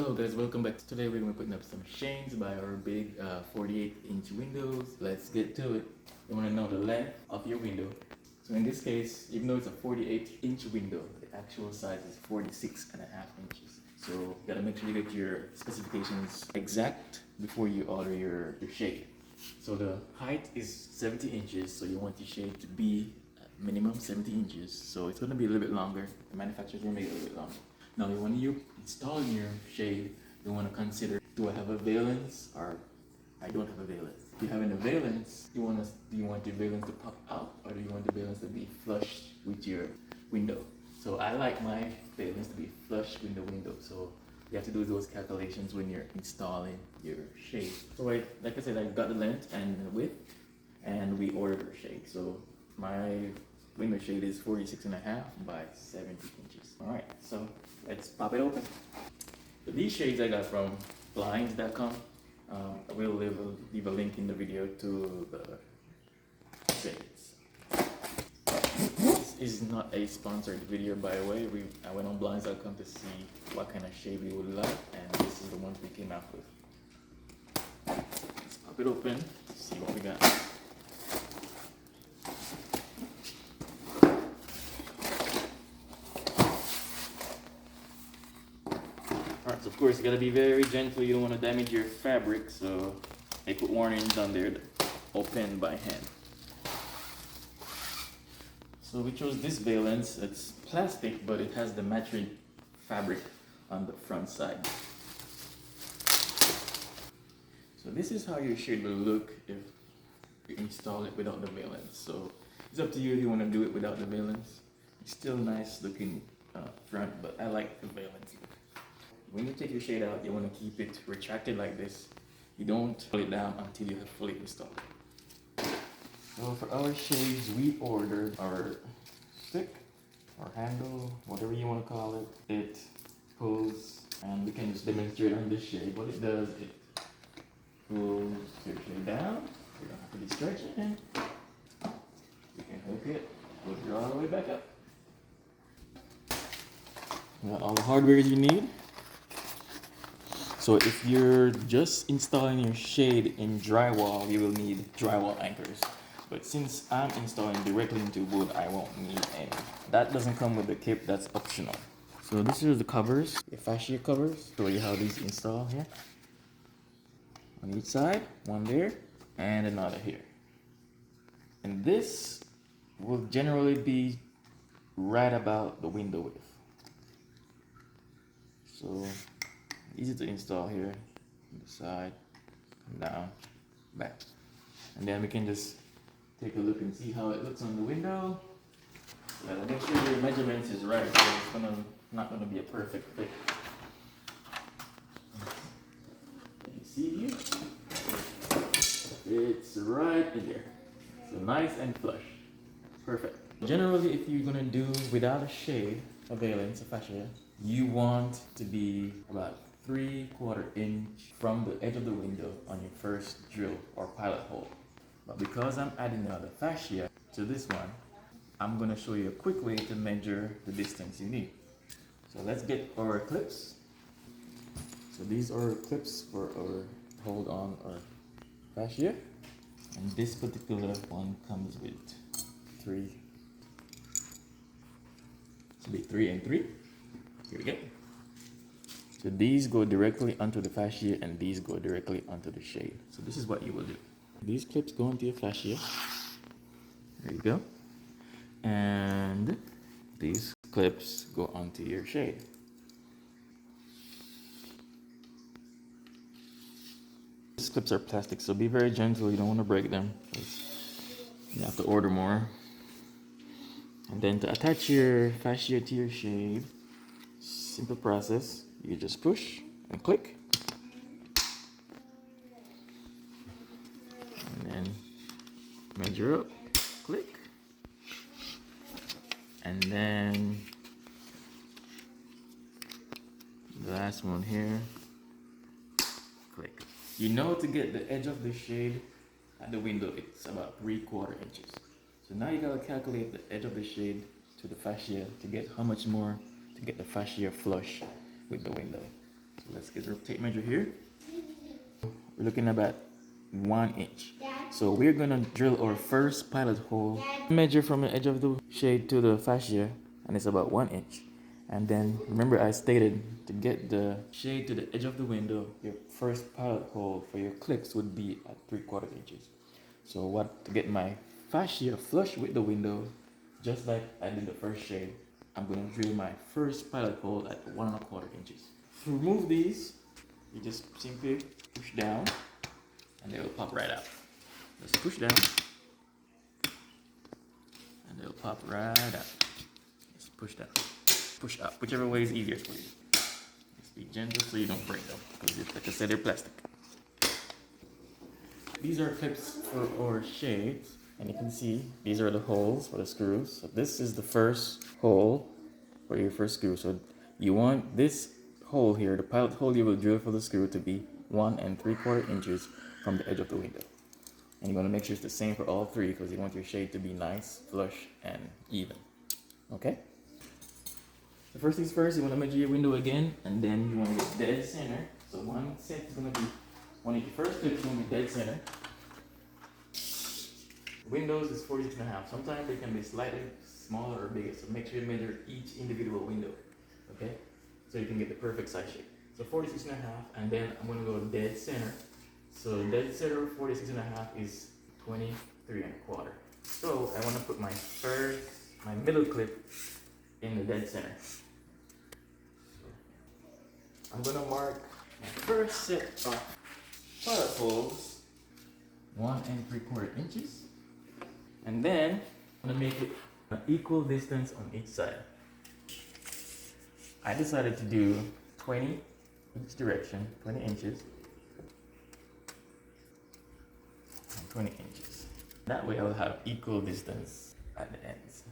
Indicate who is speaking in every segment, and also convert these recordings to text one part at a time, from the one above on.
Speaker 1: Hello guys, welcome back. Today we're going to be putting up some shades by our big 48-inch windows. Let's get to it. You want to know the length of your window. So in this case, even though it's a 48-inch window, the actual size is 46.5 inches. So you gotta make sure you get your specifications exact before you order your shade. So the height is 70 inches, so you want your shade to be minimum 70 inches. So it's gonna be a little bit longer. The manufacturer's gonna make it a little bit longer. Now, when you install your shade, you want to consider: do I have a valance or I don't have a valance? If you have a valance, do you want your valance to pop out, or do you want the valance to be flush with your window? So I like my valance to be flush with the window. So you have to do those calculations when you're installing your shade. So like I said, I got the length and the width, and we ordered our shade. So my window shade is 46.5 by 70 inches. All right, so let's pop it open. So these shades I got from blinds.com. I will leave a link in the video to the shades. This is not a sponsored video, by the way. I went on blinds.com to see what kind of shade we would like, and this is the ones we came out with. Let's pop it open, see what we got. Alright, so of course you gotta be very gentle. You don't want to damage your fabric, so they put warnings on there to open by hand. So we chose this valance. It's plastic, but it has the matching fabric on the front side. So this is how your shade will look if you install it without the valance. So it's up to you if you want to do it without the valance. It's still nice looking front, but I like the valance. When you take your shade out, you want to keep it retracted like this. You don't pull it down until you have fully installed it. So for our shades, we ordered our stick or handle, whatever you want to call it. It pulls, and we can just demonstrate on this shade. What it does, it pulls your shade down. You don't have to be stretching. You can hook it, push it all the way back up. You got all the hardware you need. So if you're just installing your shade in drywall, you will need drywall anchors. But since I'm installing directly into wood, I won't need any. That doesn't come with the kit, that's optional. So this is the covers, the fascia covers. Show you how these install here. On each side, one there, and another here. And this will generally be right about the window width. So easy to install here, on the side, down, back. And then we can just take a look and see how it looks on the window. So make sure your measurements is right, so it's not gonna be a perfect fit. Can you see here? It's right in there. So nice and flush. Perfect. Generally, if you're gonna do without a shade, a valance, a fascia, you want to be about 3/4 inch from the edge of the window on your first drill or pilot hole. But because I'm adding another fascia to this one, I'm going to show you a quick way to measure the distance you need. So let's get our clips. So these are clips for our hold on our fascia. And this particular one comes with 3. This will be 3 and 3. Here we go. So these go directly onto the fascia and these go directly onto the shade. So this is what you will do. These clips go into your fascia. There you go. And these clips go onto your shade. These clips are plastic, so be very gentle. You don't want to break them. You have to order more. And then to attach your fascia to your shade, simple process. You just push and click. And then measure up, click. And then the last one here, click. You know, to get the edge of the shade at the window, it's about 3/4 inches. So now you gotta calculate the edge of the shade to the fascia to get how much more to get the fascia flush with the window. So let's get our tape measure here. We're looking at about 1 inch. So we're gonna drill our first pilot hole. Measure from the edge of the shade to the fascia, and it's about 1 inch. And then remember I stated to get the shade to the edge of the window, your first pilot hole for your clips would be at 3/4 inches. So to get my fascia flush with the window, just like I did the first shade, I'm going to drill my first pilot hole at 1¼ inches. To remove these, you just simply push down and they will pop right out. Just push down and they'll pop right out. Just push down, push up, whichever way is easiest for you. Just be gentle so you don't break them, because like I said, they're plastic. These are clips for our shades, and you can see these are the holes for the screws. So this is the first hole for your first screw. So you want this hole here, the pilot hole you will drill for the screw, to be 1 3/4 inches from the edge of the window. And you want to make sure it's the same for all three, because you want your shade to be nice, flush, and even. Okay? So first things first, you want to measure your window again, and then you want to get dead center. So one set is going to be, one of your first clips is going to be dead center. Windows is 46.5. Sometimes they can be slightly smaller or bigger, so make sure you measure each individual window. Okay? So you can get the perfect size shape. So 46.5, and then I'm going to go dead center. So dead center of 46.5 is 23¼ So I want to put my middle clip in the dead center. So I'm going to mark my first set of pilot holes 1 3/4 inches. And then I'm going to make it an equal distance on each side. I decided to do 20 each direction, 20 inches. 20 inches. That way I'll have equal distance at the ends.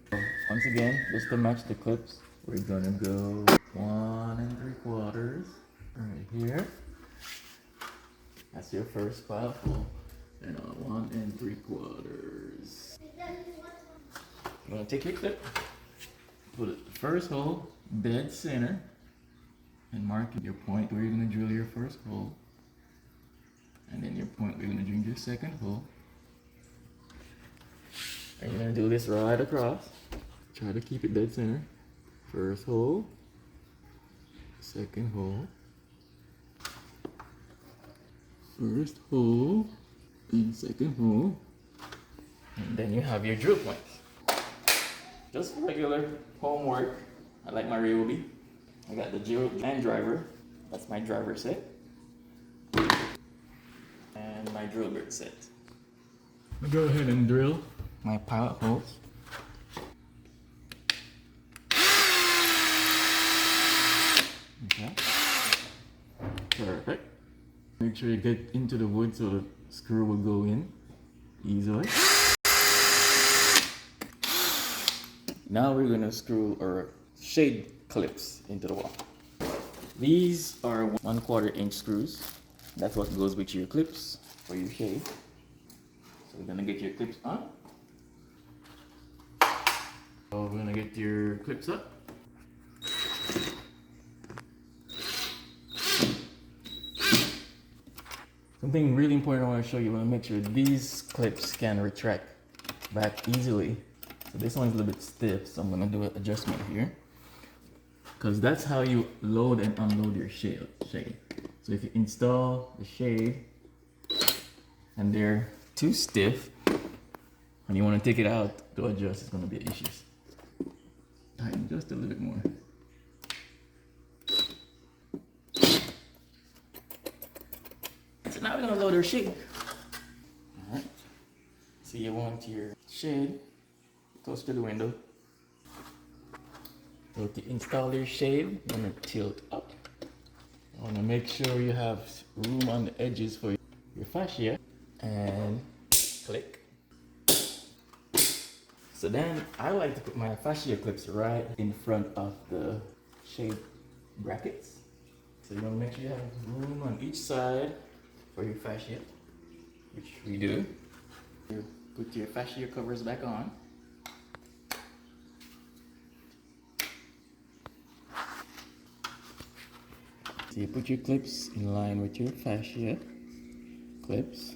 Speaker 1: So once again, just to match the clips, we're gonna go 1 3/4 right here. That's your first pilot hole. And 1 3/4. You're gonna take your clip, put it the first hole dead center, and mark your point where you're gonna drill your first hole. And then your point where you're going to drill your second hole. And you're going to do this right across. Try to keep it dead center. First hole. Second hole. First hole. And second hole. And then you have your drill points. Just regular homework. I like my Ryobi. I got the drill and driver. That's my driver set. And my drill bit set. I'll go ahead and drill my pilot holes. Okay. Perfect. Make sure you get into the wood so the screw will go in easily. Now we're going to screw our shade clips into the wall. These are 1/4 inch screws. That's what goes with your clips for your shade. So we're gonna get your clips on. So we're gonna get your clips up. Something really important I want to show you. I want to make sure these clips can retract back easily. So this one's a little bit stiff, so I'm gonna do an adjustment here. Because that's how you load and unload your shade. So if you install the shade and they're too stiff and you want to take it out to adjust, it's going to be issues. Tighten just a little bit more. So now we're going to load our shade. Alright. So you want your shade close to the window. So to install your shade, you're going to tilt up. I want to make sure you have room on the edges for your fascia, and click. So then I like to put my fascia clips right in front of the shade brackets. So you want to make sure you have room on each side for your fascia, which we do. You put your fascia covers back on. So you put your clips in line with your fascia clips.